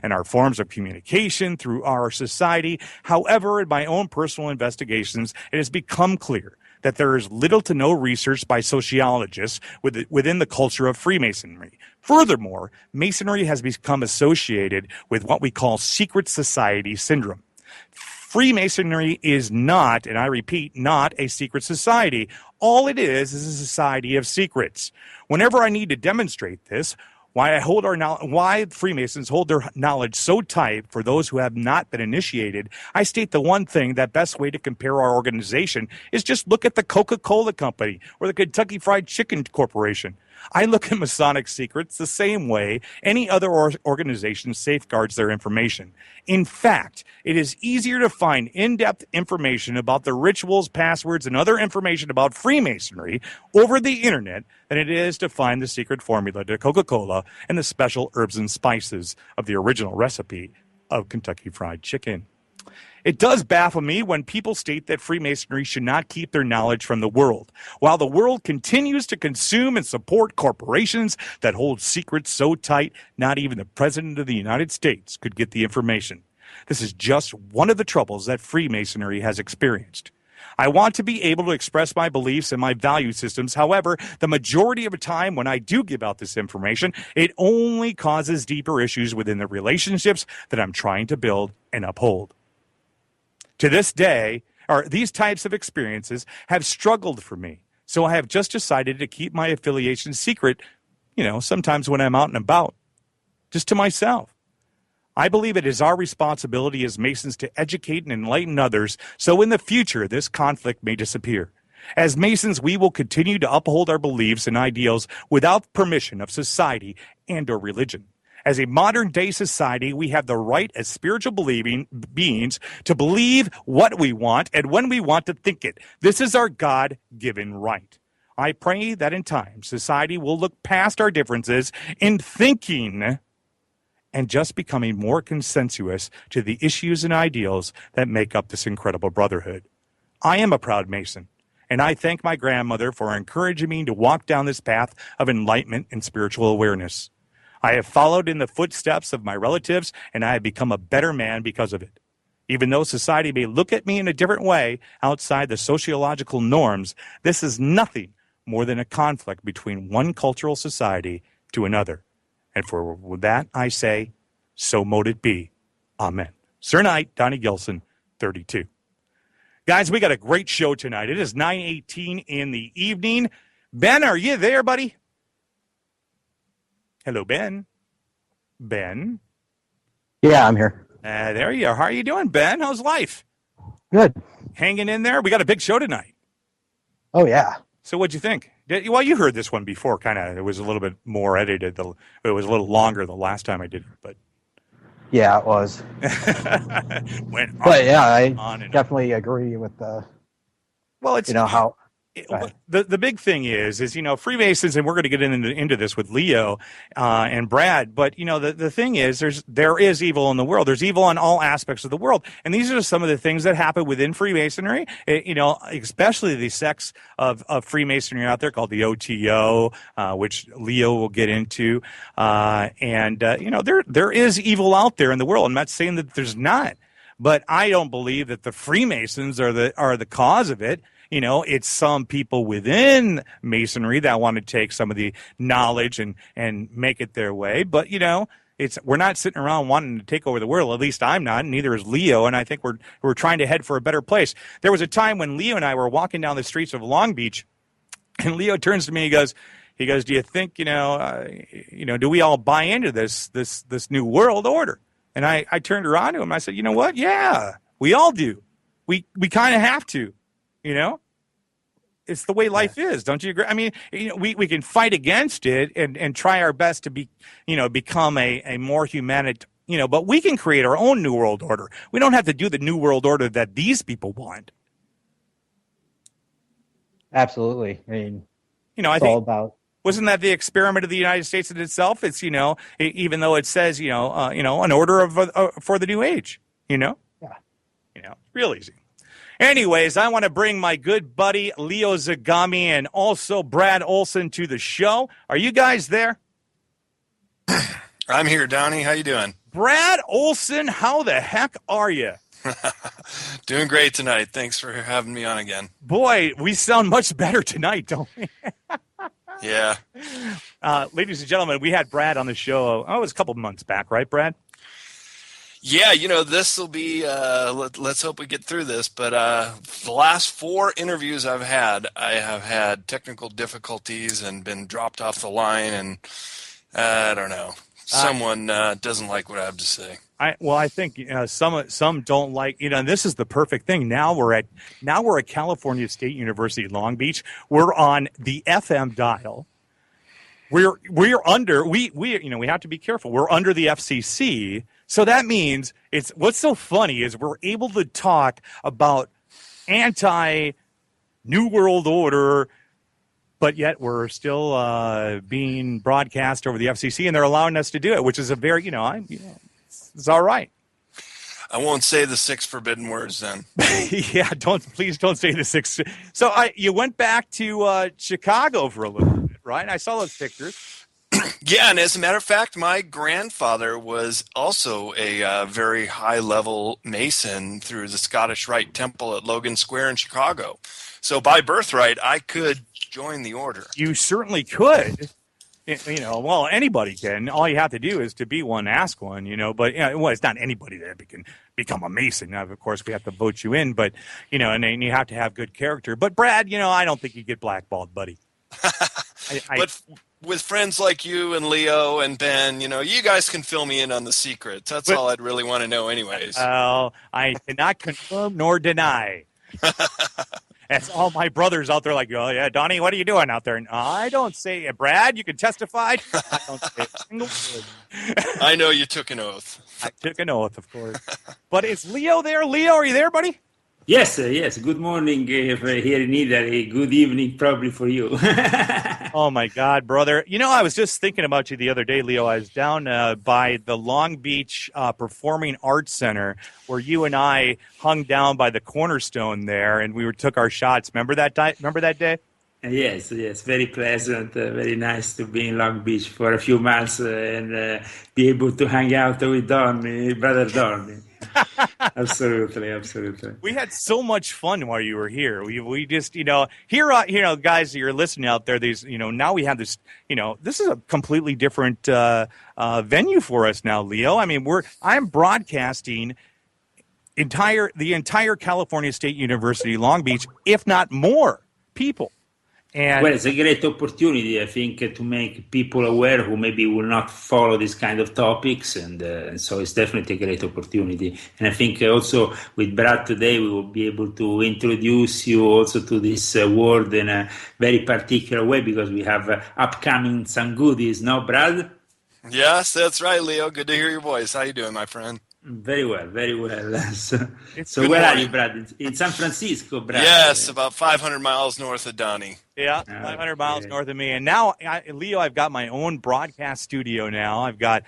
and our forms of communication through our society. However, in my own personal investigations, it has become clear that there is little to no research by sociologists within the culture of Freemasonry. Furthermore, Masonry has become associated with what we call secret society syndrome. Freemasonry is not, and I repeat, not a secret society. All it is a society of secrets. Whenever I need to demonstrate this, why Freemasons hold their knowledge so tight for those who have not been initiated, I state the one thing that best way to compare our organization is just look at the Coca-Cola Company or the Kentucky Fried Chicken Corporation. I look at Masonic secrets the same way any other organization safeguards their information. In fact, it is easier to find in-depth information about the rituals, passwords, and other information about Freemasonry over the internet than it is to find the secret formula to Coca-Cola and the special herbs and spices of the original recipe of Kentucky Fried Chicken. It does baffle me when people state that Freemasonry should not keep their knowledge from the world, while the world continues to consume and support corporations that hold secrets so tight not even the President of the United States could get the information. This is just one of the troubles that Freemasonry has experienced. I want to be able to express my beliefs and my value systems. However, the majority of the time when I do give out this information, it only causes deeper issues within the relationships that I'm trying to build and uphold. To this day, these types of experiences have struggled for me. So I have just decided to keep my affiliation secret, sometimes when I'm out and about, just to myself. I believe it is our responsibility as Masons to educate and enlighten others so in the future this conflict may disappear. As Masons, we will continue to uphold our beliefs and ideals without permission of society and or religion. As a modern-day society, we have the right as spiritual believing beings to believe what we want and when we want to think it. This is our God-given right. I pray that in time, society will look past our differences in thinking and just becoming more consensuous to the issues and ideals that make up this incredible brotherhood. I am a proud Mason, and I thank my grandmother for encouraging me to walk down this path of enlightenment and spiritual awareness. I have followed in the footsteps of my relatives, and I have become a better man because of it. Even though society may look at me in a different way outside the sociological norms, this is nothing more than a conflict between one cultural society to another. And for that I say, so mote it be. Amen. Sir Knight, Donnie Gilson, 32. Guys, we got a great show tonight. It is 9:18 in the evening. Ben, are you there, buddy? Hello, Ben. Ben? Yeah, I'm here. There you are. How are you doing, Ben? How's life? Good. Hanging in there? We got a big show tonight. Oh, yeah. So what'd you think? Well, you heard this one before, kind of. It was a little bit more edited. It was a little longer the last time I did it, but... Yeah, it was. I definitely agree with the... Well, it's... how... The big thing is Freemasons, and we're going to get into this with Leo and Brad, but the thing is there is evil in the world. There's evil in all aspects of the world, and these are some of the things that happen within Freemasonry. Especially the sects of Freemasonry out there called the OTO, which Leo will get into, there is evil out there in the world. I'm not saying that there's not, but I don't believe that the Freemasons are the cause of it. It's some people within Masonry that want to take some of the knowledge and make it their way. But, we're not sitting around wanting to take over the world. At least I'm not, and neither is Leo. And I think we're trying to head for a better place. There was a time when Leo and I were walking down the streets of Long Beach, and Leo turns to me, he goes, do you think, do we all buy into this new world order? And I turned around to him. I said, you know what? Yeah, we all do. We kind of have to, It's the way life is. Don't you agree? I mean, we can fight against it and try our best to become a more humanitarian, but we can create our own new world order. We don't have to do the new world order that these people want. Absolutely. I mean, I think all about. Wasn't that the experiment of the United States in itself? It's even though it says an order for the new age. Yeah. Real easy. Anyways, I want to bring my good buddy Leo Zagami and also Brad Olsen to the show. Are you guys there? I'm here, Donnie. How you doing? Brad Olsen, how the heck are you? Doing great tonight. Thanks for having me on again. Boy, we sound much better tonight, don't we? Yeah. Ladies and gentlemen, we had Brad on the show, it was a couple months back, right, Brad? Yeah, this will be, let's hope we get through this, but the last 4 interviews I have had technical difficulties and been dropped off the line, and I don't know. Someone doesn't like what I have to say. I think some don't like, and this is the perfect thing. Now we're at California State University, Long Beach. We're on the FM dial. We're under we have to be careful. We're under the FCC. So that means what's so funny is we're able to talk about anti-New World Order, but yet we're still being broadcast over the FCC, and they're allowing us to do it, which is a very, it's all right. I won't say the 6 forbidden words then. Yeah, please don't say the 6. So you went back to Chicago for a little bit, right? I saw those pictures. Yeah, and as a matter of fact, my grandfather was also a very high-level Mason through the Scottish Rite Temple at Logan Square in Chicago. So by birthright, I could join the order. You certainly could. Well, anybody can. All you have to do is to be one, ask one, But, it's not anybody that can become a Mason. Now, of course, we have to vote you in, but, and then you have to have good character. But, Brad, I don't think you get blackballed, buddy. But with friends like you and Leo and Ben, you guys can fill me in on the secrets. That's all I'd really want to know anyways. Well, I cannot confirm nor deny. That's all my brothers out there like, oh, yeah, Donnie, what are you doing out there? And I don't say, Brad, you can testify. I don't say a single word. I know you took an oath. I took an oath, of course. But is Leo there? Leo, are you there, buddy? Yes. Good morning here in Italy. Good evening, probably for you. Oh, my God, brother. I was just thinking about you the other day, Leo. I was down by the Long Beach Performing Arts Center where you and I hung down by the cornerstone there, and we took our shots. Remember that day? Yes. Very pleasant. Very nice to be in Long Beach for a few months and be able to hang out with brother Don. Absolutely. We had so much fun while you were here. We just, here, guys, that you're listening out there, these, now we have this, this is a completely different venue for us now, Leo. I mean, I'm broadcasting the entire California State University, Long Beach, if not more people. Well, it's a great opportunity, I think, to make people aware who maybe will not follow this kind of topics, and so it's definitely a great opportunity. And I think also with Brad today, we will be able to introduce you also to this world in a very particular way because we have upcoming some goodies, no, Brad? Yes, that's right, Leo. Good to hear your voice. How you doing, my friend? Very well. So where are you, Brad? In San Francisco, Brad? Yes, about 500 miles north of Donnie. Yeah, 500 miles north of me. And now, Leo, I've got my own broadcast studio now. Don't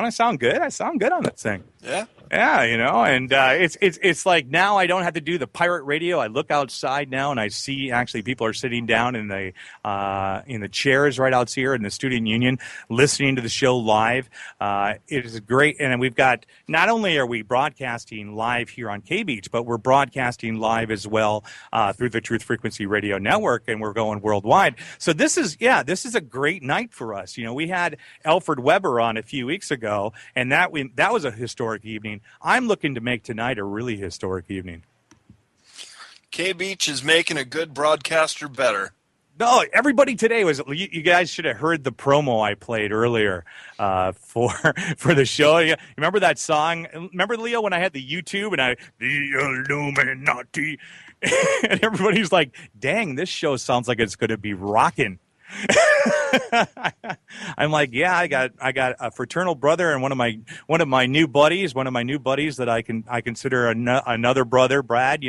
I sound good? I sound good on that thing. Yeah. Yeah, and it's like now I don't have to do the pirate radio. I look outside now and I see actually people are sitting down in the chairs right out here in the Student Union listening to the show live. It is great, and we've got not only are we broadcasting live here on K Beach, but we're broadcasting live as well through the Truth Frequency Radio Network, and we're going worldwide. So this is a great night for us. We had Alfred Weber on a few weeks ago, and that was a historic evening. I'm looking to make tonight a really historic evening. K Beach is making a good broadcaster better. No, everybody today was. You guys should have heard the promo I played earlier for the show. You remember that song? Remember, Leo, when I had the YouTube and the Illuminati, and everybody's like, "Dang, this show sounds like it's going to be rocking." I'm like, yeah, I got a fraternal brother and one of my new buddies that I consider another brother, Brad,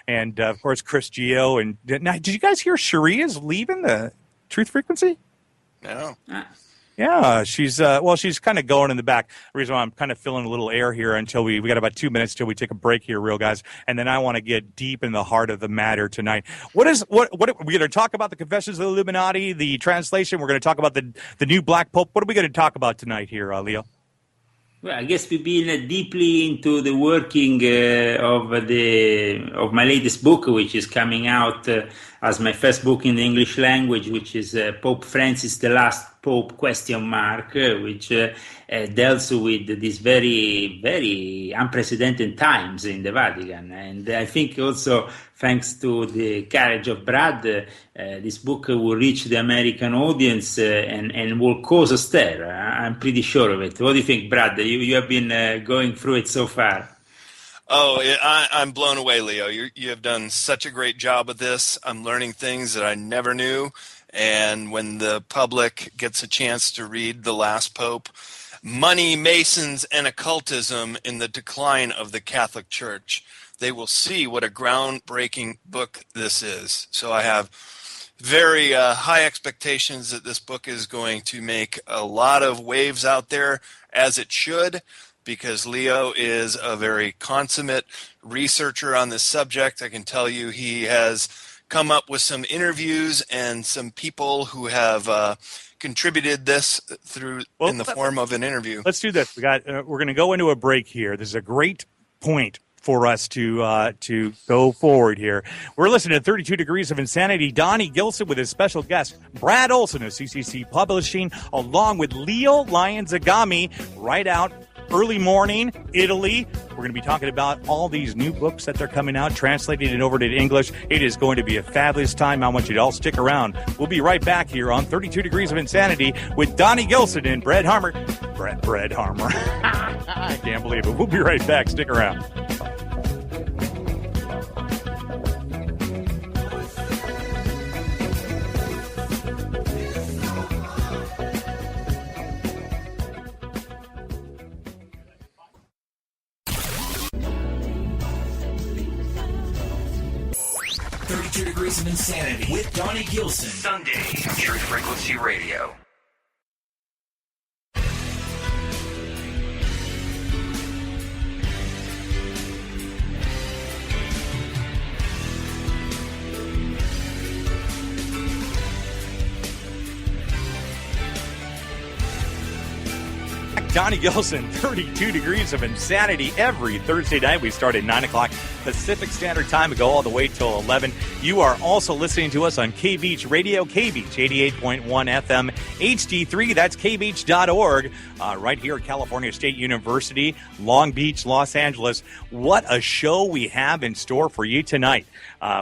and of course Chris Gio. And now, did you guys hear Cherie is leaving the Truth Frequency? No. Yeah, she's kind of going in the back. The reason why I'm kind of filling a little air here until we got about 2 minutes till we take a break here, real guys, and then I want to get deep in the heart of the matter tonight. What we're going to talk about the Confessions of the Illuminati, the translation. We're going to talk about the new Black Pope. What are we going to talk about tonight here, Leo? Well, I guess we've been deeply into the working of my latest book, which is coming out as my first book in the English language, which is Pope Francis the Last Pope question mark, which deals with these very, very unprecedented times in the Vatican. And I think also thanks to the courage of Brad, this book will reach the American audience and will cause a stir. I'm pretty sure of it. What do you think, Brad? You have been going through it so far. Oh, I'm blown away, Leo. You have done such a great job of this. I'm learning things that I never knew. And when the public gets a chance to read The Last Pope, Money, Masons, and Occultism in the Decline of the Catholic Church, they will see what a groundbreaking book this is. So I have very high expectations that this book is going to make a lot of waves out there, as it should, because Leo is a very consummate researcher on this subject. I can tell you he has come up with some interviews and some people who have contributed this through in the form of an interview. Let's do this. We're going to go into a break here. This is a great point for us to go forward here. We're listening to 32 Degrees of Insanity. Donnie Gilson with his special guest, Brad Olsen of CCC Publishing, along with Leo Zagami, right out early morning, Italy. We're going to be talking about all these new books that they're coming out, translating it over to English. It is going to be a fabulous time. I want you to all stick around. We'll be right back here on 32 Degrees of Insanity with Donnie Gilson and Brad Harmer. Brad Harmer. I can't believe it. We'll be right back. Stick around. 32 Degrees of Insanity with Donnie Gilson. Sunday on True Frequency Radio. Donnie Gilson, 32 Degrees of Insanity. Every Thursday night, we start at 9 o'clock Pacific Standard Time and go all the way till 11. You are also listening to us on K-Beach Radio, K-Beach 88.1 FM, HD3. That's kbeach.org, right here at California State University, Long Beach, Los Angeles. What a show we have in store for you tonight.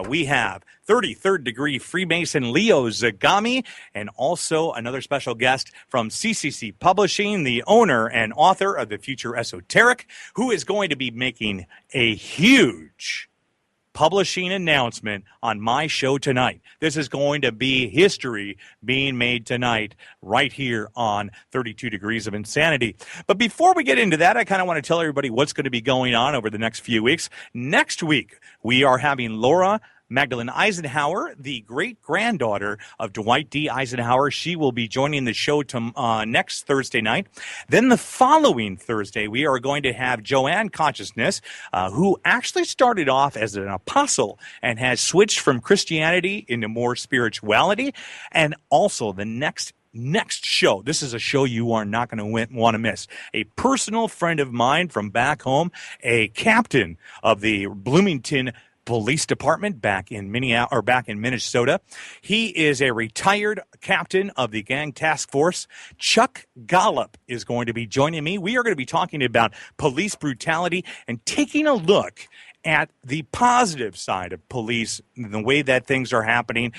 We have 33rd degree Freemason Leo Zagami, and also another special guest from CCC Publishing, the owner and author of The Future Esoteric, who is going to be making a huge publishing announcement on my show tonight. This is going to be history being made tonight right here on 32 Degrees of Insanity. But before we get into that, I kind of want to tell everybody what's going to be going on over the next few weeks. Next week, we are having Laura Magdalene Eisenhower, the great-granddaughter of Dwight D. Eisenhower. She will be joining the show next Thursday night. Then the following Thursday, we are going to have Joanne Consciousness, who actually started off as an apostle and has switched from Christianity into more spirituality. And also the next show. This is a show you are not going to want to miss. A personal friend of mine from back home, a captain of the Bloomington Police Department back in Minnesota. He is a retired captain of the gang task force. Chuck Gollop is going to be joining me. We are going to be talking about police brutality and taking a look at the positive side of police, the way that things are happening,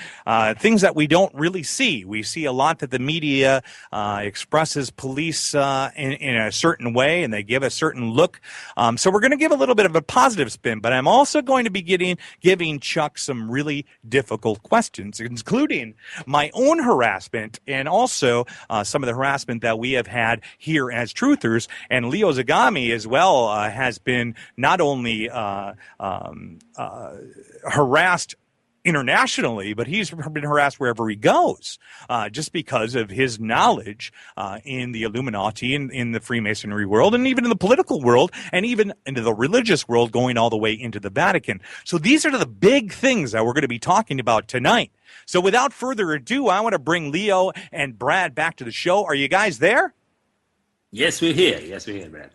things that we don't really see. We see a lot that the media expresses police in a certain way, and they give a certain look. So we're going to give a little bit of a positive spin, but I'm also going to be giving Chuck some really difficult questions, including my own harassment and also some of the harassment that we have had here as truthers. And Leo Zagami as well has been not only harassed internationally, but he's been harassed wherever he goes, just because of his knowledge in the Illuminati and in the Freemasonry world, and even in the political world, and even into the religious world, going all the way into the Vatican. So these are the big things that we're going to be talking about tonight. So without further ado, I want to bring Leo and Brad back to the show. Are you guys there? Yes, we're here. Yes, we're here, Brad.